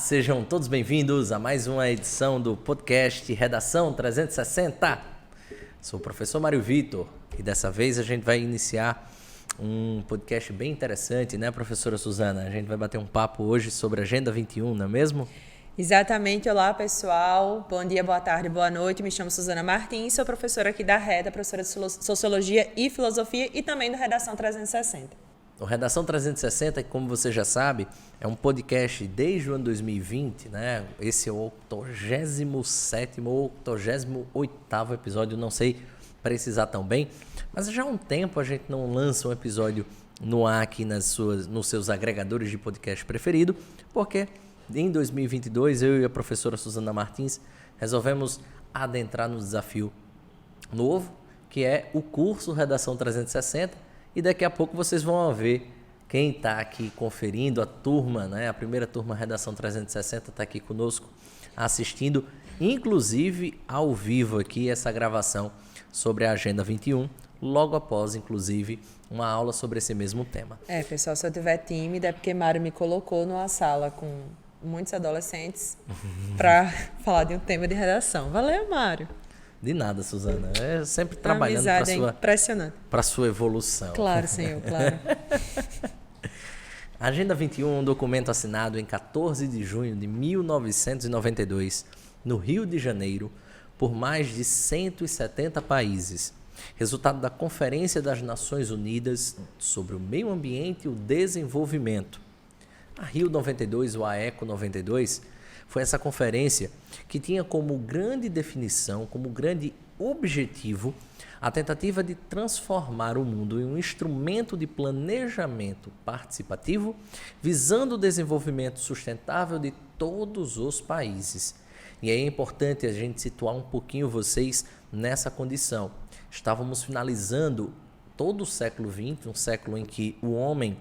Sejam todos bem-vindos a mais uma edição do podcast Redação 360. Sou o professor Mário Vitor e dessa vez a gente vai iniciar um podcast bem interessante, né, professora Suzana? A gente vai bater um papo hoje sobre a Agenda 21, não é mesmo? Exatamente. Olá, pessoal. Bom dia, boa tarde, boa noite. Me chamo Suzana Martins, sou professora aqui da REDA, professora de Sociologia e Filosofia e também do Redação 360. O Redação 360, como você já sabe, é um podcast desde o ano 2020, né? Esse é o 87º ou 88º episódio, não sei precisar tão bem, mas já há um tempo a gente não lança um episódio no ar aqui nos seus agregadores de podcast preferido, porque em 2022 eu e a professora Suzana Martins resolvemos adentrar no desafio novo, que é o curso Redação 360, e daqui a pouco vocês vão ver quem está aqui conferindo, a turma, né? A primeira turma Redação 360 está aqui conosco assistindo, inclusive ao vivo aqui, essa gravação sobre a Agenda 21, logo após, inclusive, uma aula sobre esse mesmo tema. Pessoal, se eu estiver tímida é porque Mário me colocou numa sala com muitos adolescentes para falar de um tema de redação. Valeu, Mário! De nada, Suzana. É sempre trabalhando para sua evolução. Claro, senhor, claro. A Agenda 21 é um documento assinado em 14 de junho de 1992, no Rio de Janeiro, por mais de 170 países, resultado da Conferência das Nações Unidas sobre o Meio Ambiente e o Desenvolvimento. A Rio 92, ou a Eco 92, foi essa conferência que tinha como grande definição, como grande objetivo, a tentativa de transformar o mundo em um instrumento de planejamento participativo, visando o desenvolvimento sustentável de todos os países. E é importante a gente situar um pouquinho vocês nessa condição. Estávamos finalizando todo o século XX, um século em que o homem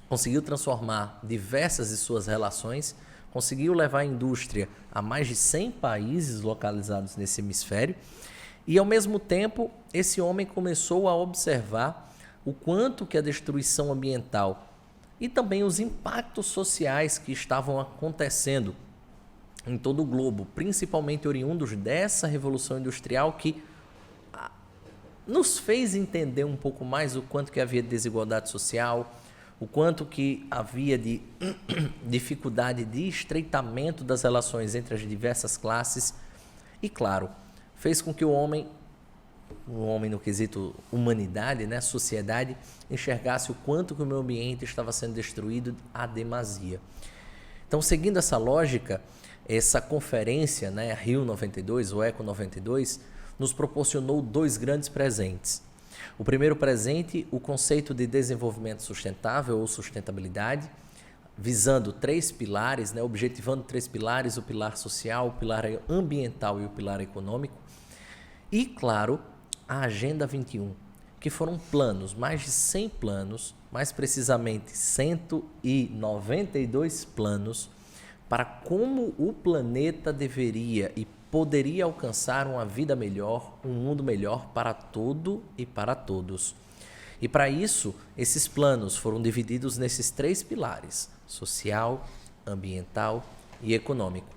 conseguiu transformar diversas de suas relações, conseguiu levar a indústria a mais de 100 países localizados nesse hemisfério e, ao mesmo tempo, esse homem começou a observar o quanto que a destruição ambiental e também os impactos sociais que estavam acontecendo em todo o globo, principalmente oriundos dessa revolução industrial que nos fez entender um pouco mais o quanto que havia de desigualdade social, o quanto que havia de dificuldade de estreitamento das relações entre as diversas classes e, claro, fez com que o homem no quesito humanidade, né, sociedade, enxergasse o quanto que o meio ambiente estava sendo destruído à demasia. Então, seguindo essa lógica, essa conferência, né, Rio 92, o Eco 92, nos proporcionou dois grandes presentes. O primeiro presente, o conceito de desenvolvimento sustentável ou sustentabilidade, visando três pilares, né, objetivando três pilares, o pilar social, o pilar ambiental e o pilar econômico. E, claro, a Agenda 21, que foram planos, mais de 100 planos, mais precisamente 192 planos, para como o planeta deveria e poderia alcançar uma vida melhor, um mundo melhor para todo e para todos. E para isso, esses planos foram divididos nesses três pilares: social, ambiental e econômico.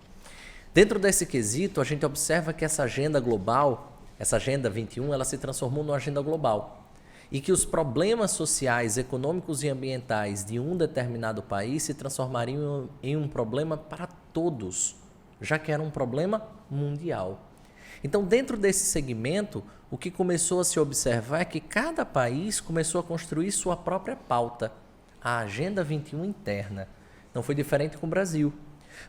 Dentro desse quesito, a gente observa que essa agenda global, essa Agenda 21, ela se transformou numa agenda global. E que os problemas sociais, econômicos e ambientais de um determinado país se transformariam em um problema para todos, já que era um problema mundial. Então, dentro desse segmento, o que começou a se observar é que cada país começou a construir sua própria pauta, a Agenda 21 interna. Não foi diferente com o Brasil.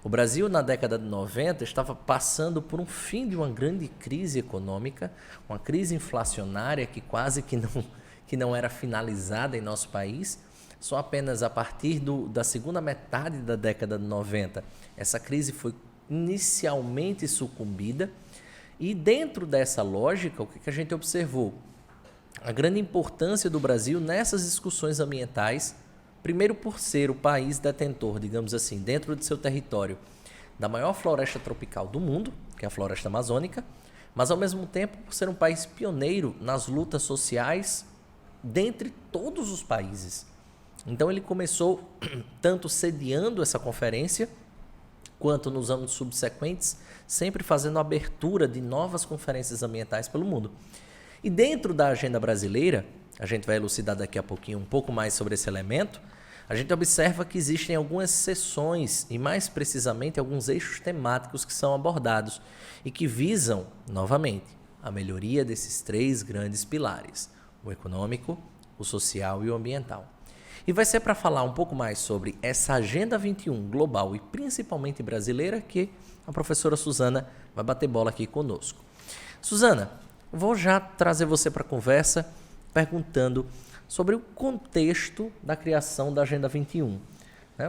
O Brasil, na década de 90, estava passando por um fim de uma grande crise econômica, uma crise inflacionária que quase que não era finalizada em nosso país. Só apenas a partir da segunda metade da década de 90, essa crise foi inicialmente sucumbida, e dentro dessa lógica, o que a gente observou? A grande importância do Brasil nessas discussões ambientais, primeiro por ser o país detentor, digamos assim, dentro de seu território, da maior floresta tropical do mundo, que é a floresta amazônica, mas ao mesmo tempo por ser um país pioneiro nas lutas sociais dentre todos os países. Então ele começou tanto sediando essa conferência, quanto nos anos subsequentes, sempre fazendo abertura de novas conferências ambientais pelo mundo. E dentro da agenda brasileira, a gente vai elucidar daqui a pouquinho um pouco mais sobre esse elemento, a gente observa que existem algumas seções e, mais precisamente, alguns eixos temáticos que são abordados e que visam, novamente, a melhoria desses 3 grandes pilares, o econômico, o social e o ambiental. E vai ser para falar um pouco mais sobre essa Agenda 21 global e principalmente brasileira que a professora Suzana vai bater bola aqui conosco. Suzana, vou já trazer você para a conversa perguntando sobre o contexto da criação da Agenda 21.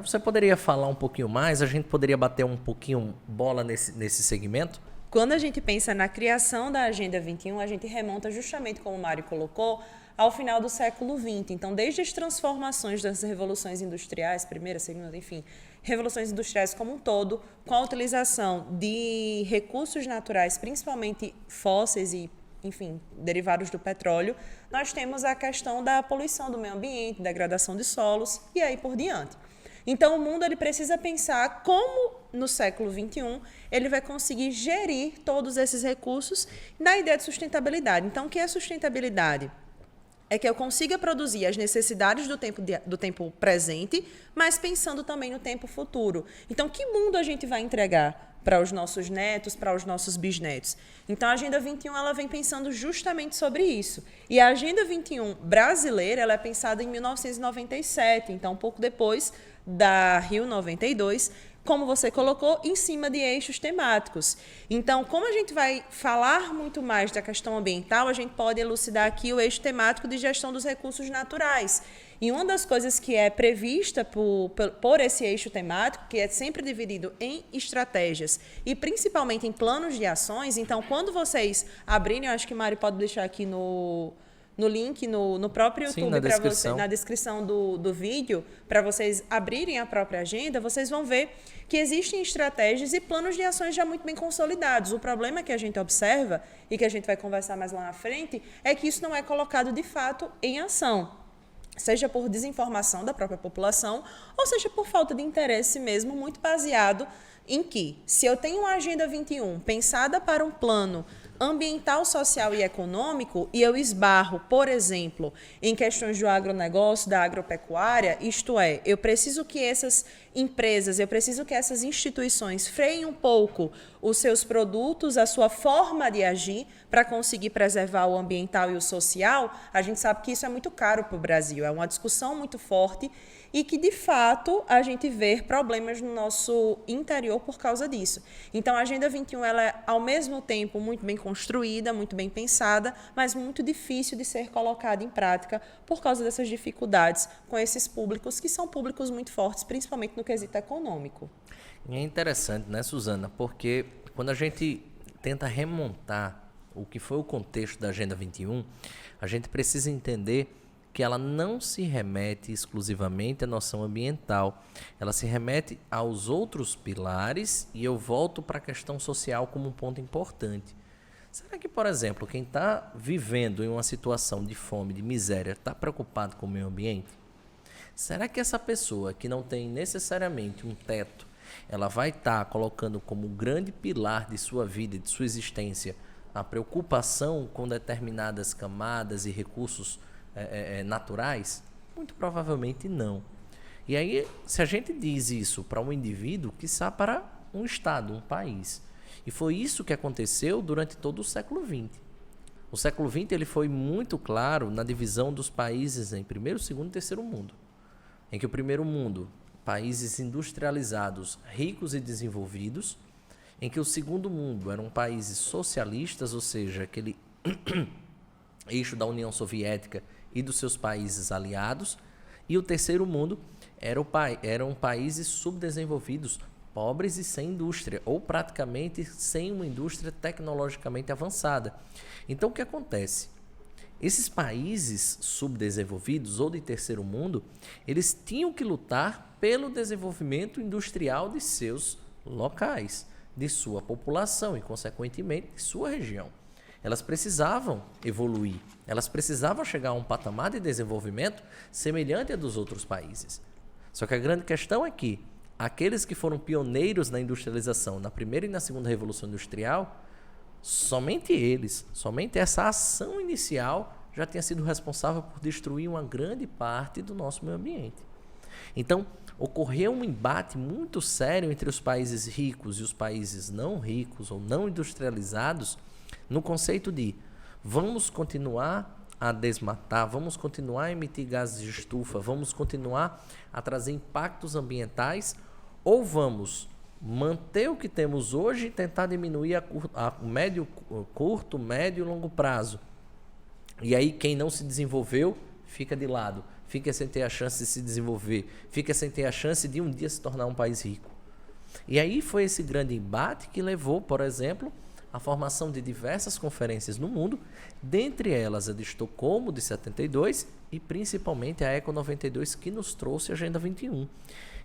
Você poderia falar um pouquinho mais? A gente poderia bater um pouquinho bola nesse segmento? Quando a gente pensa na criação da Agenda 21, a gente remonta justamente, como o Mário colocou, ao final do século XX. Então, desde as transformações das revoluções industriais, primeira, segunda, enfim, revoluções industriais como um todo, com a utilização de recursos naturais, principalmente fósseis e, enfim, derivados do petróleo, nós temos a questão da poluição do meio ambiente, degradação de solos e aí por diante. Então, o mundo ele precisa pensar como, no século XXI, ele vai conseguir gerir todos esses recursos na ideia de sustentabilidade. Então, o que é sustentabilidade? É que eu consiga produzir as necessidades do tempo presente, mas pensando também no tempo futuro. Então, que mundo a gente vai entregar para os nossos netos, para os nossos bisnetos? Então, a Agenda 21 ela vem pensando justamente sobre isso. E a Agenda 21 brasileira ela é pensada em 1997, então um pouco depois da Rio 92, como você colocou, em cima de eixos temáticos. Então, como a gente vai falar muito mais da questão ambiental, a gente pode elucidar aqui o eixo temático de gestão dos recursos naturais. E uma das coisas que é prevista por esse eixo temático, que é sempre dividido em estratégias e principalmente em planos de ações, então, quando vocês abrirem, eu acho que o Mário pode deixar aqui no link, no próprio YouTube, na descrição do vídeo, para vocês abrirem a própria agenda, vocês vão ver que existem estratégias e planos de ações já muito bem consolidados. O problema que a gente observa, e que a gente vai conversar mais lá na frente, é que isso não é colocado de fato em ação, seja por desinformação da própria população, ou seja por falta de interesse mesmo, muito baseado em que, se eu tenho uma Agenda 21 pensada para um plano ambiental, social e econômico, e eu esbarro, por exemplo, em questões do agronegócio, da agropecuária, isto é, eu preciso que essas empresas, eu preciso que essas instituições freiem um pouco os seus produtos, a sua forma de agir, para conseguir preservar o ambiental e o social, a gente sabe que isso é muito caro para o Brasil, é uma discussão muito forte e que, de fato, a gente vê problemas no nosso interior por causa disso. Então, a Agenda 21 ela é, ao mesmo tempo, muito bem construída, muito bem pensada, mas muito difícil de ser colocada em prática por causa dessas dificuldades com esses públicos, que são públicos muito fortes, principalmente no quesito econômico. E é interessante, né, Suzana? Porque quando a gente tenta remontar o que foi o contexto da Agenda 21, a gente precisa entender que ela não se remete exclusivamente à noção ambiental, ela se remete aos outros pilares e eu volto para a questão social como um ponto importante. Será que, por exemplo, quem está vivendo em uma situação de fome, de miséria, está preocupado com o meio ambiente? Será que essa pessoa que não tem necessariamente um teto, ela vai estar colocando como grande pilar de sua vida e de sua existência a preocupação com determinadas camadas e recursos naturais? Muito provavelmente não. E aí, se a gente diz isso para um indivíduo, quiçá para um estado, um país. E foi isso que aconteceu durante todo o século XX. O século XX ele foi muito claro na divisão dos países em primeiro, segundo e terceiro mundo. Em que o primeiro mundo, países industrializados, ricos e desenvolvidos, em que o segundo mundo eram países socialistas, ou seja, aquele eixo da União Soviética e dos seus países aliados, e o terceiro mundo eram países subdesenvolvidos, pobres e sem indústria, ou praticamente sem uma indústria tecnologicamente avançada. Então, o que acontece? Esses países subdesenvolvidos ou de terceiro mundo, eles tinham que lutar pelo desenvolvimento industrial de seus locais, de sua população e, consequentemente, de sua região. Elas precisavam evoluir, elas precisavam chegar a um patamar de desenvolvimento semelhante ao dos outros países. Só que a grande questão é que aqueles que foram pioneiros na industrialização, na primeira e na segunda Revolução Industrial, somente eles, somente essa ação inicial já tinha sido responsável por destruir uma grande parte do nosso meio ambiente. Então, ocorreu um embate muito sério entre os países ricos e os países não ricos ou não industrializados no conceito de vamos continuar a desmatar, vamos continuar a emitir gases de estufa, vamos continuar a trazer impactos ambientais ou vamos manter o que temos hoje e tentar diminuir a curto, médio e longo prazo. E aí quem não se desenvolveu fica de lado, fica sem ter a chance de se desenvolver, fica sem ter a chance de um dia se tornar um país rico. E aí foi esse grande embate que levou, por exemplo, à formação de diversas conferências no mundo, dentre elas a de Estocolmo, de 72, e principalmente a Eco 92, que nos trouxe a Agenda 21.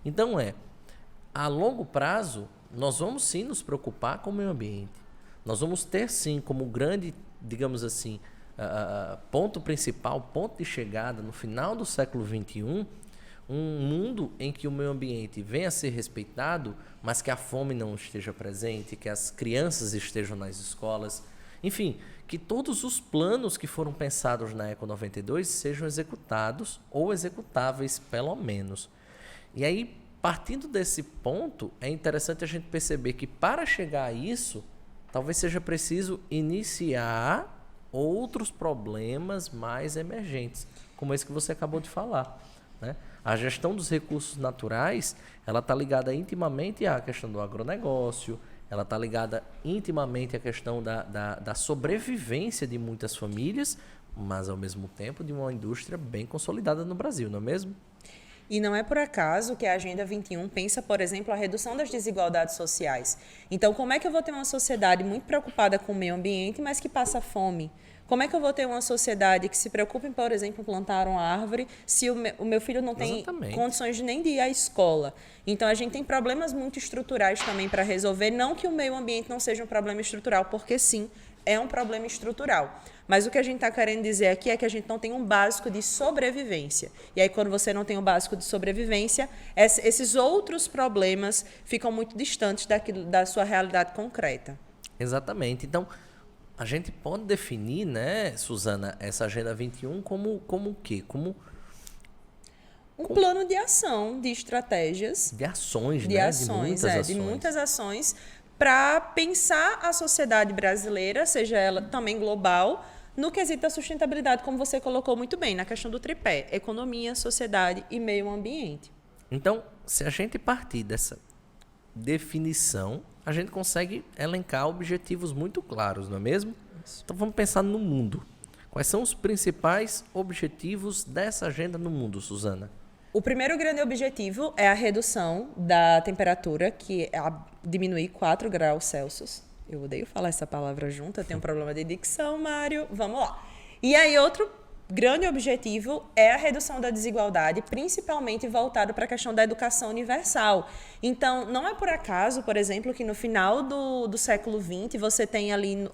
Então a longo prazo, nós vamos sim nos preocupar com o meio ambiente. Nós vamos ter sim como grande, digamos assim, ponto principal, ponto de chegada no final do século XXI, um mundo em que o meio ambiente venha a ser respeitado, mas que a fome não esteja presente, que as crianças estejam nas escolas, enfim, que todos os planos que foram pensados na Eco 92 sejam executados ou executáveis, pelo menos. E aí, partindo desse ponto, é interessante a gente perceber que para chegar a isso, talvez seja preciso iniciar outros problemas mais emergentes, como esse que você acabou de falar, né? A gestão dos recursos naturais, ela está ligada intimamente à questão do agronegócio, ela está ligada intimamente à questão da sobrevivência de muitas famílias, mas ao mesmo tempo de uma indústria bem consolidada no Brasil, não é mesmo? E não é por acaso que a Agenda 21 pensa, por exemplo, a redução das desigualdades sociais. Então, como é que eu vou ter uma sociedade muito preocupada com o meio ambiente, mas que passa fome? Como é que eu vou ter uma sociedade que se preocupe, por exemplo, em plantar uma árvore, se o meu filho não tem condições nem de ir à escola? Então, a gente tem problemas muito estruturais também para resolver. Não que o meio ambiente não seja um problema estrutural, porque sim, é um problema estrutural. Mas o que a gente está querendo dizer aqui é que a gente não tem um básico de sobrevivência. E aí, quando você não tem um básico de sobrevivência, esses outros problemas ficam muito distantes da sua realidade concreta. Exatamente. Então, a gente pode definir, né, Suzana, essa Agenda 21 como o quê? Como um plano de ação, de estratégias. De ações, de né? Ações, de muitas ações para pensar a sociedade brasileira, seja ela também global, no quesito da sustentabilidade, como você colocou muito bem, na questão do tripé, economia, sociedade e meio ambiente. Então, se a gente partir dessa definição, a gente consegue elencar objetivos muito claros, não é mesmo? Então vamos pensar no mundo. Quais são os principais objetivos dessa agenda no mundo, Suzana? O primeiro grande objetivo é a redução da temperatura, que é diminuir 4 graus Celsius. Eu odeio falar essa palavra junto, eu tenho um problema de dicção, Mário. Vamos lá. E aí, outro grande objetivo é a redução da desigualdade, principalmente voltado para a questão da educação universal. Então, não é por acaso, por exemplo, que no final do século XX você tem ali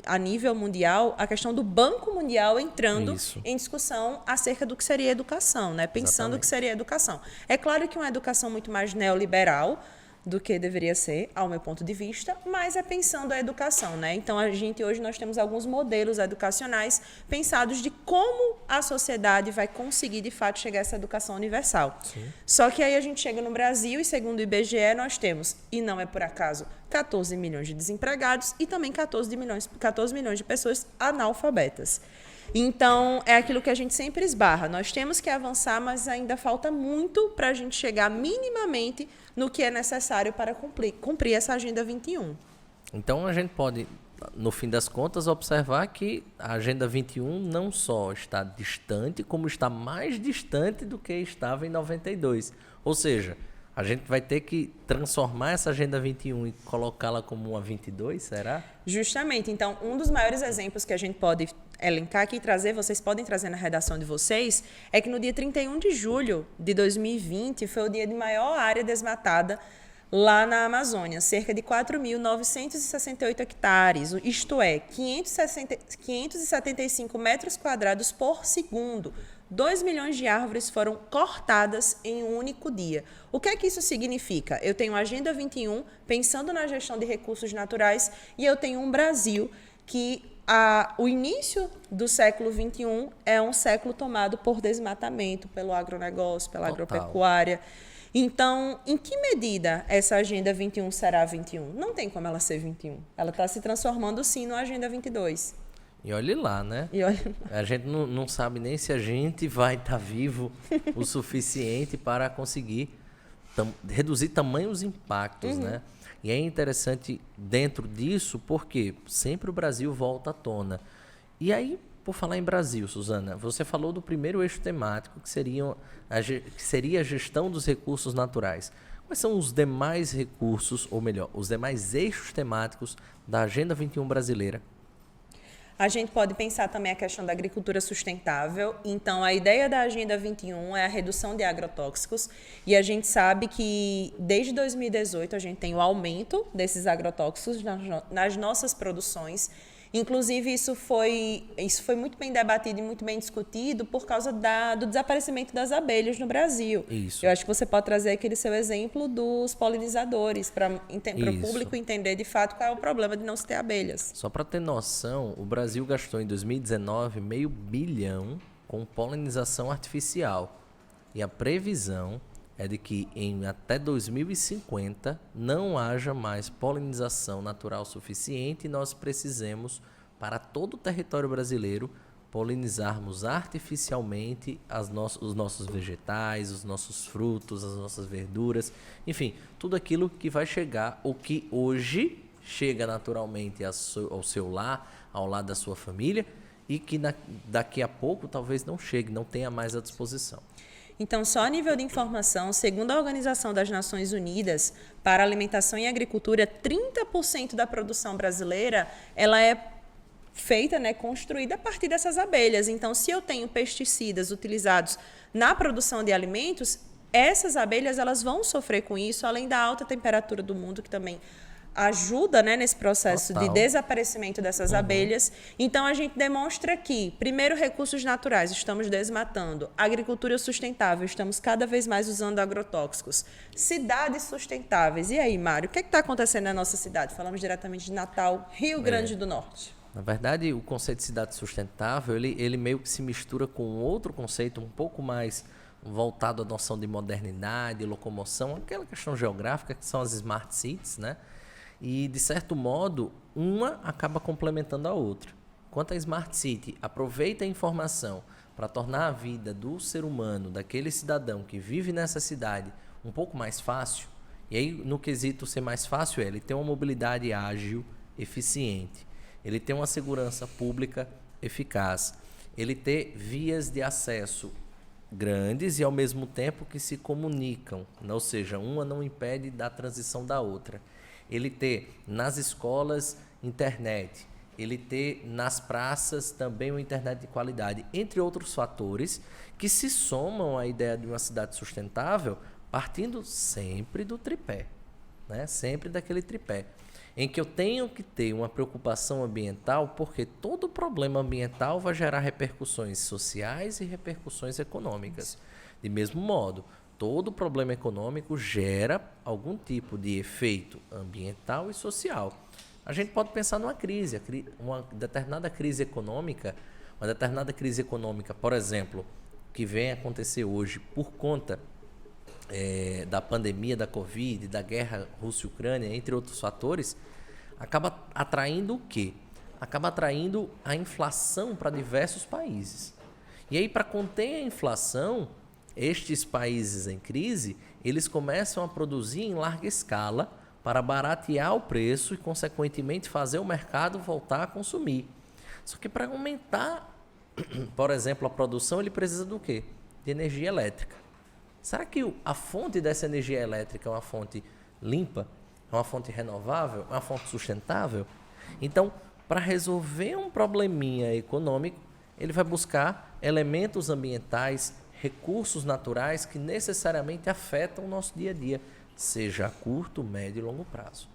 a nível mundial a questão do Banco Mundial entrando em discussão acerca do que seria educação, né? Pensando o que seria educação. É claro que uma educação muito mais neoliberal do que deveria ser, ao meu ponto de vista, mas é pensando a educação, né? Então, hoje nós temos alguns modelos educacionais pensados de como a sociedade vai conseguir, de fato, chegar a essa educação universal. Sim. Só que aí a gente chega no Brasil e, segundo o IBGE, nós temos, e não é por acaso, 14 milhões de desempregados e também 14 milhões de pessoas analfabetas. Então, é aquilo que a gente sempre esbarra. Nós temos que avançar, mas ainda falta muito para a gente chegar minimamente no que é necessário para cumprir essa Agenda 21. Então, a gente pode, no fim das contas, observar que a Agenda 21 não só está distante, como está mais distante do que estava em 92. Ou seja, a gente vai ter que transformar essa Agenda 21 e colocá-la como uma 22, será? Justamente. Então, um dos maiores exemplos que a gente pode elencar aqui e trazer, vocês podem trazer na redação de vocês, é que no dia 31 de julho de 2020 foi o dia de maior área desmatada lá na Amazônia, cerca de 4.968 hectares, isto é, 575 metros quadrados por segundo, 2 milhões de árvores foram cortadas em um único dia. O que é que isso significa? Eu tenho a Agenda 21 pensando na gestão de recursos naturais e eu tenho um Brasil que o início do século XXI é um século tomado por desmatamento, pelo agronegócio, pela agropecuária. Então, em que medida essa Agenda 21 será 21? Não tem como ela ser 21. Ela está se transformando, sim, na Agenda 22. E olhe lá, né? A gente não sabe nem se a gente vai estar vivo o suficiente para conseguir reduzir tamanhos impactos, né? E é interessante dentro disso, porque sempre o Brasil volta à tona. E aí, por falar em Brasil, Suzana, você falou do primeiro eixo temático, que seria a gestão dos recursos naturais. Quais são os demais recursos, ou melhor, os demais eixos temáticos da Agenda 21 brasileira? A gente pode pensar também a questão da agricultura sustentável. Então, a ideia da Agenda 21 é a redução de agrotóxicos. E a gente sabe que, desde 2018, a gente tem o aumento desses agrotóxicos nas nossas produções. Inclusive, isso foi muito bem debatido e muito bem discutido por causa do desaparecimento das abelhas no Brasil. Isso. Eu acho que você pode trazer aquele seu exemplo dos polinizadores para o público entender de fato qual é o problema de não se ter abelhas. Só para ter noção, o Brasil gastou em 2019 500 milhões com polinização artificial. E a previsão é de que em até 2050 não haja mais polinização natural suficiente e nós precisemos, para todo o território brasileiro, polinizarmos artificialmente os nossos vegetais, os nossos frutos, as nossas verduras, enfim, tudo aquilo que vai chegar, ou que hoje chega naturalmente ao seu lar, ao lar da sua família, e que daqui a pouco talvez não chegue, não tenha mais à disposição. Então, só a nível de informação, segundo a Organização das Nações Unidas para a Alimentação e Agricultura, 30% da produção brasileira ela é feita, construída a partir dessas abelhas. Então, se eu tenho pesticidas utilizados na produção de alimentos, essas abelhas elas vão sofrer com isso, além da alta temperatura do mundo, que também ajuda nesse processo de desaparecimento dessas abelhas. Então, a gente demonstra que, primeiro, recursos naturais, estamos desmatando. Agricultura sustentável, estamos cada vez mais usando agrotóxicos. Cidades sustentáveis. E aí, Mário, o que está acontecendo na nossa cidade? Falamos diretamente de Natal, Rio Grande do Norte. Na verdade, o conceito de cidade sustentável, ele meio que se mistura com outro conceito um pouco mais voltado à noção de modernidade, locomoção, aquela questão geográfica que são as smart cities, né? E, de certo modo, uma acaba complementando a outra. Quanto à Smart City, aproveita a informação para tornar a vida do ser humano, daquele cidadão que vive nessa cidade, um pouco mais fácil. E aí, no quesito ser mais fácil, ele tem uma mobilidade ágil, eficiente. Ele tem uma segurança pública eficaz. Ele tem vias de acesso grandes e, ao mesmo tempo, que se comunicam. Ou seja, uma não impede da transição da outra. Ele ter nas escolas internet, ele ter nas praças também uma internet de qualidade, entre outros fatores que se somam à ideia de uma cidade sustentável, partindo sempre do tripé, né? Sempre daquele tripé, em que eu tenho que ter uma preocupação ambiental, porque todo problema ambiental vai gerar repercussões sociais e repercussões econômicas. De mesmo modo, todo problema econômico gera algum tipo de efeito ambiental e social. A gente pode pensar numa crise, uma determinada crise econômica, por exemplo, que vem acontecer hoje por conta da pandemia da Covid, da guerra Rússia-Ucrânia, entre outros fatores, acaba atraindo o quê? Acaba atraindo a inflação para diversos países. E aí, para conter a inflação, estes países em crise, eles começam a produzir em larga escala para baratear o preço e, consequentemente, fazer o mercado voltar a consumir. Só que para aumentar, por exemplo, a produção, ele precisa do quê? De energia elétrica. Será que a fonte dessa energia elétrica é uma fonte limpa? É uma fonte renovável? É uma fonte sustentável? Então, para resolver um probleminha econômico, ele vai buscar elementos ambientais, recursos naturais que necessariamente afetam o nosso dia a dia, seja a curto, médio e longo prazo.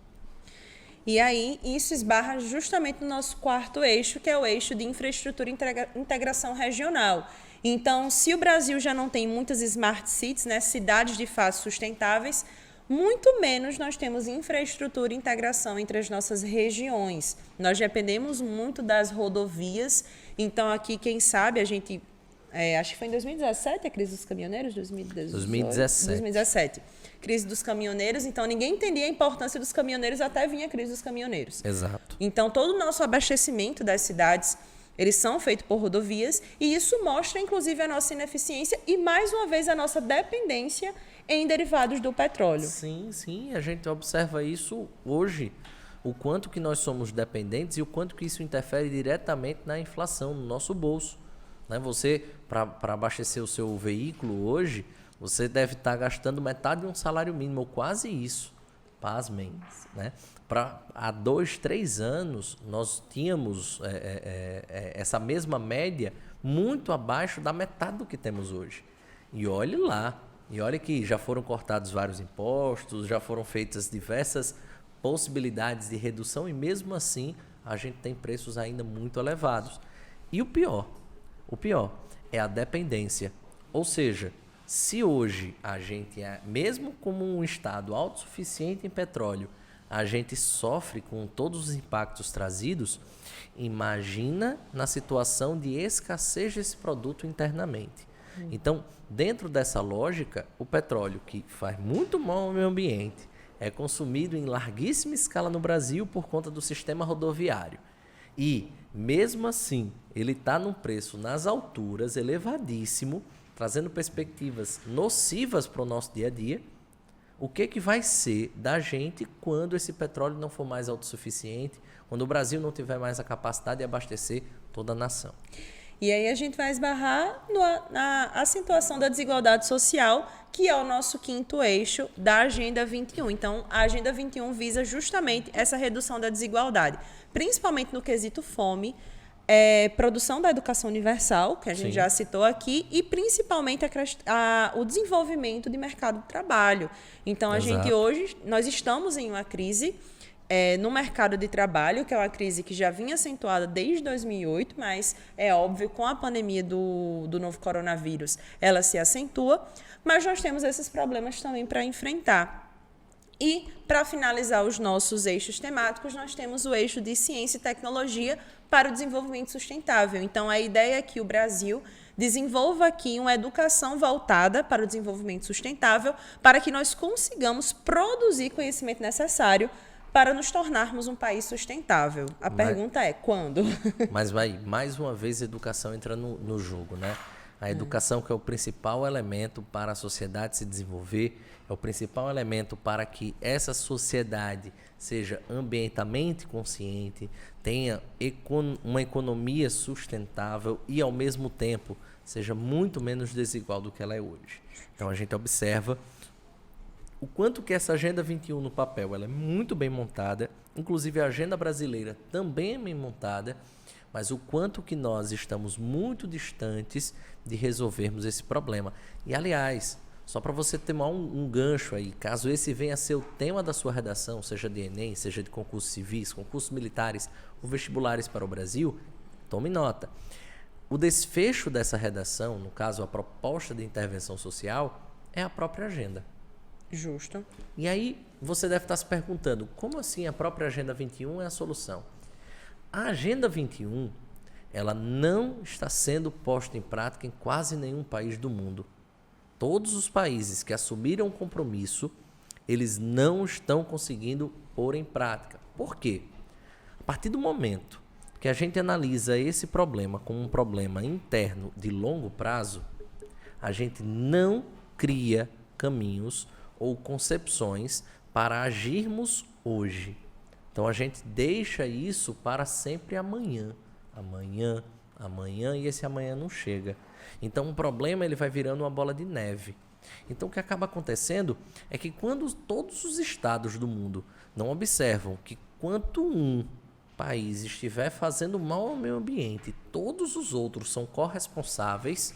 E aí, isso esbarra justamente no nosso quarto eixo, que é o eixo de infraestrutura e integração regional. Então, se o Brasil já não tem muitas smart cities, né, cidades de fato sustentáveis, muito menos nós temos infraestrutura e integração entre as nossas regiões. Nós dependemos muito das rodovias. Então, aqui, quem sabe, a gente... acho que foi em 2017 a crise dos caminhoneiros? 2017. Crise dos caminhoneiros. Então, ninguém entendia a importância dos caminhoneiros até vir a crise dos caminhoneiros. Exato. Então, todo o nosso abastecimento das cidades, eles são feitos por rodovias. E isso mostra, inclusive, a nossa ineficiência e, mais uma vez, a nossa dependência em derivados do petróleo. Sim, a gente observa isso hoje, o quanto que nós somos dependentes e o quanto que isso interfere diretamente na inflação, no nosso bolso. Né? Você, para abastecer o seu veículo hoje, você deve estar gastando metade de um salário mínimo, ou quase isso. Pasmem. Né? Há 2, 3 anos, nós tínhamos essa mesma média muito abaixo da metade do que temos hoje. E olhe lá. E olha que já foram cortados vários impostos, já foram feitas diversas possibilidades de redução e mesmo assim a gente tem preços ainda muito elevados. E o pior é a dependência. Ou seja, se hoje a gente mesmo como um estado autossuficiente em petróleo, a gente sofre com todos os impactos trazidos, imagina na situação de escassez desse produto internamente. Então, dentro dessa lógica, o petróleo, que faz muito mal ao meio ambiente, é consumido em larguíssima escala no Brasil por conta do sistema rodoviário. E, mesmo assim, ele está num preço nas alturas, elevadíssimo, trazendo perspectivas nocivas para o nosso dia a dia. O que vai ser da gente quando esse petróleo não for mais autossuficiente, quando o Brasil não tiver mais a capacidade de abastecer toda a nação? E aí a gente vai esbarrar na situação da desigualdade social, que é o nosso quinto eixo da Agenda 21. Então, a Agenda 21 visa justamente essa redução da desigualdade, principalmente no quesito fome, produção da educação universal, que a gente já citou aqui, e principalmente o desenvolvimento de mercado de trabalho. Então, a gente hoje, nós estamos em uma crise no mercado de trabalho, que é uma crise que já vinha acentuada desde 2008, mas é óbvio, com a pandemia do novo coronavírus, ela se acentua, mas nós temos esses problemas também para enfrentar. E, para finalizar os nossos eixos temáticos, nós temos o eixo de ciência e tecnologia para o desenvolvimento sustentável. Então, a ideia é que o Brasil desenvolva aqui uma educação voltada para o desenvolvimento sustentável, para que nós consigamos produzir conhecimento necessário para nos tornarmos um país sustentável. A pergunta é, quando? Mas mais uma vez a educação entra no jogo, né? A educação que é o principal elemento para a sociedade se desenvolver, é o principal elemento para que essa sociedade seja ambientalmente consciente, tenha uma economia sustentável e, ao mesmo tempo, seja muito menos desigual do que ela é hoje. Então, a gente observa o quanto que essa Agenda 21 no papel ela é muito bem montada, inclusive a agenda brasileira também é bem montada, mas o quanto que nós estamos muito distantes de resolvermos esse problema. E, aliás, só para você ter um gancho aí, caso esse venha a ser o tema da sua redação, seja de Enem, seja de concursos civis, concursos militares ou vestibulares para o Brasil, tome nota. O desfecho dessa redação, no caso a proposta de intervenção social, é a própria agenda. Justo. E aí você deve estar se perguntando, como assim a própria Agenda 21 é a solução? A Agenda 21, ela não está sendo posta em prática em quase nenhum país do mundo. Todos os países que assumiram o compromisso, eles não estão conseguindo pôr em prática. Por quê? A partir do momento que a gente analisa esse problema como um problema interno de longo prazo, a gente não cria caminhos ou concepções para agirmos hoje. Então a gente deixa isso para sempre amanhã, e esse amanhã não chega. Então o problema ele vai virando uma bola de neve. Então o que acaba acontecendo é que quando todos os estados do mundo não observam que quanto um país estiver fazendo mal ao meio ambiente, todos os outros são corresponsáveis,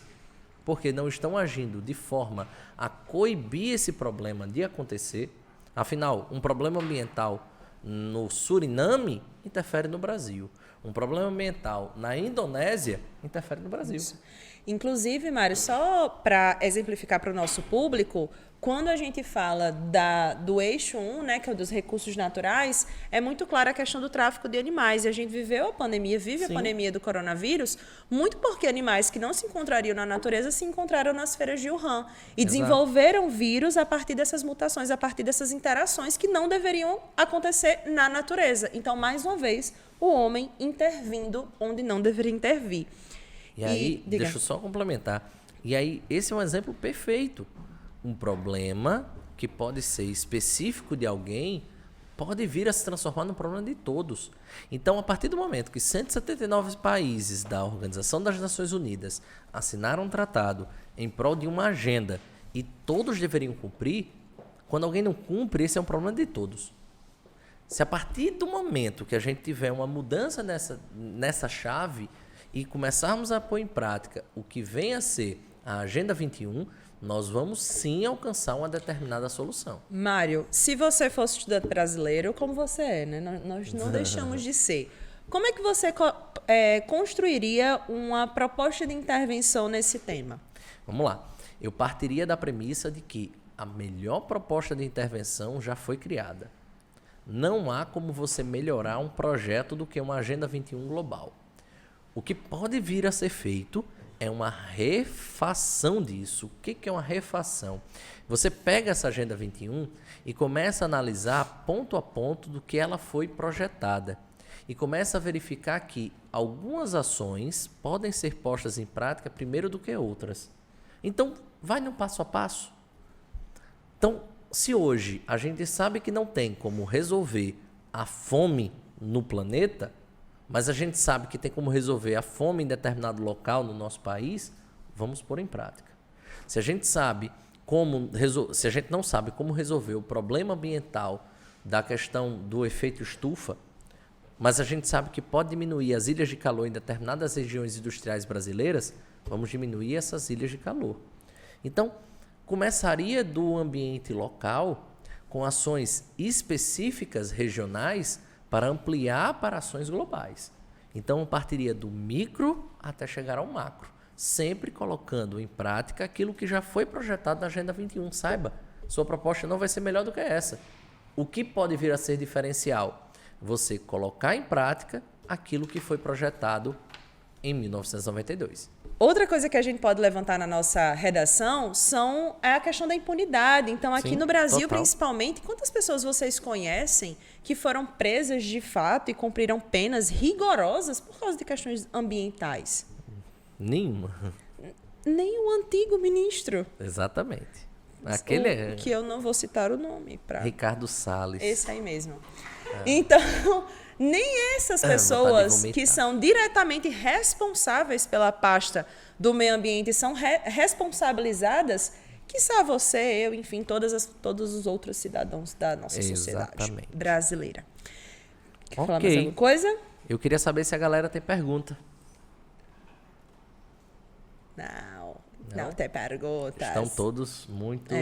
porque não estão agindo de forma a coibir esse problema de acontecer. Afinal, um problema ambiental no Suriname interfere no Brasil. Um problema ambiental na Indonésia interfere no Brasil. Isso. Inclusive, Mário, só para exemplificar para o nosso público, quando a gente fala do eixo 1, né, que é o dos recursos naturais, é muito clara a questão do tráfico de animais. E a gente viveu a pandemia, vive a pandemia do coronavírus, muito porque animais que não se encontrariam na natureza se encontraram nas feiras de Wuhan. E desenvolveram vírus a partir dessas mutações, a partir dessas interações que não deveriam acontecer na natureza. Então, mais uma vez, o homem intervindo onde não deveria intervir. E aí, deixa eu só complementar. E aí, esse é um exemplo perfeito. Um problema que pode ser específico de alguém pode vir a se transformar num problema de todos. Então, a partir do momento que 179 países da Organização das Nações Unidas assinaram um tratado em prol de uma agenda e todos deveriam cumprir, quando alguém não cumpre, esse é um problema de todos. Se a partir do momento que a gente tiver uma mudança nessa chave e começarmos a pôr em prática o que vem a ser a Agenda 21, nós vamos sim alcançar uma determinada solução. Mário, se você fosse estudante brasileiro, como você é, né? Nós não deixamos de ser. Como é que você construiria uma proposta de intervenção nesse tema? Vamos lá. Eu partiria da premissa de que a melhor proposta de intervenção já foi criada. Não há como você melhorar um projeto do que uma Agenda 21 global. O que pode vir a ser feito é uma refação disso. O que é uma refação? Você pega essa Agenda 21 e começa a analisar ponto a ponto do que ela foi projetada. E começa a verificar que algumas ações podem ser postas em prática primeiro do que outras. Então, vai no passo a passo. Então, se hoje a gente sabe que não tem como resolver a fome no planeta, mas a gente sabe que tem como resolver a fome em determinado local no nosso país, vamos pôr em prática. Se a gente não sabe como resolver o problema ambiental da questão do efeito estufa, mas a gente sabe que pode diminuir as ilhas de calor em determinadas regiões industriais brasileiras, vamos diminuir essas ilhas de calor. Então, começaria do ambiente local com ações específicas regionais para ampliar para ações globais. Então, partiria do micro até chegar ao macro, sempre colocando em prática aquilo que já foi projetado na Agenda 21. Saiba, sua proposta não vai ser melhor do que essa. O que pode vir a ser diferencial? Você colocar em prática aquilo que foi projetado em 1992. Outra coisa que a gente pode levantar na nossa redação é a questão da impunidade. Então, aqui no Brasil, total. Principalmente, quantas pessoas vocês conhecem que foram presas de fato e cumpriram penas rigorosas por causa de questões ambientais? Nenhuma. Nem o antigo ministro. Exatamente. Que eu não vou citar o nome. Ricardo Salles. Esse aí mesmo. Então, nem essas pessoas que são diretamente responsáveis pela pasta do meio ambiente são responsabilizadas, quiçá você, eu, enfim, todos os outros cidadãos da nossa sociedade brasileira. Quer falar mais alguma coisa? Eu queria saber se a galera tem pergunta. Não tem perguntas. Estão todos muito...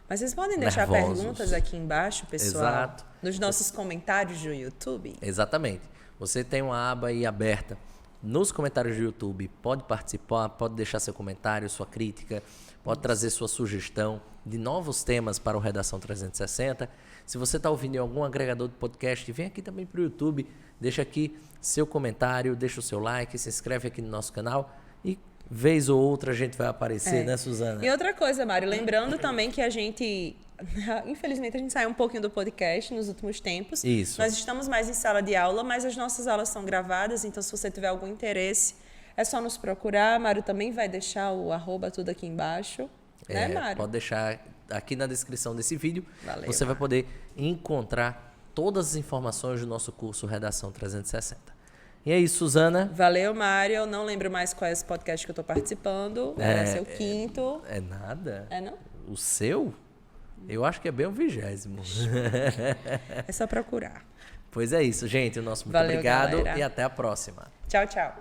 Mas vocês podem deixar perguntas aqui embaixo, pessoal. Exato. Nos nossos comentários do YouTube. Exatamente. Você tem uma aba aí aberta nos comentários do YouTube. Pode participar, pode deixar seu comentário, sua crítica, pode trazer sua sugestão de novos temas para o Redação 360. Se você está ouvindo em algum agregador de podcast, vem aqui também para o YouTube, deixa aqui seu comentário, deixa o seu like, se inscreve aqui no nosso canal e vez ou outra a gente vai aparecer, né, Suzana? E outra coisa, Mário, lembrando também que a gente, infelizmente, a gente saiu um pouquinho do podcast nos últimos tempos. Isso. Nós estamos mais em sala de aula, mas as nossas aulas são gravadas, então se você tiver algum interesse, é só nos procurar. Mário também vai deixar o @ tudo aqui embaixo. Né, Mário? Pode deixar aqui na descrição desse vídeo. Valeu, você vai poder encontrar todas as informações do nosso curso Redação 360. E é isso, Suzana. Valeu, Mário. Eu não lembro mais qual é esse podcast que eu estou participando. Vai ser o 5º. É nada. É não? O seu? Eu acho que é bem o 20º. É só procurar. Pois é isso, gente. O nosso muito Valeu, obrigado galera. E até a próxima. Tchau, tchau.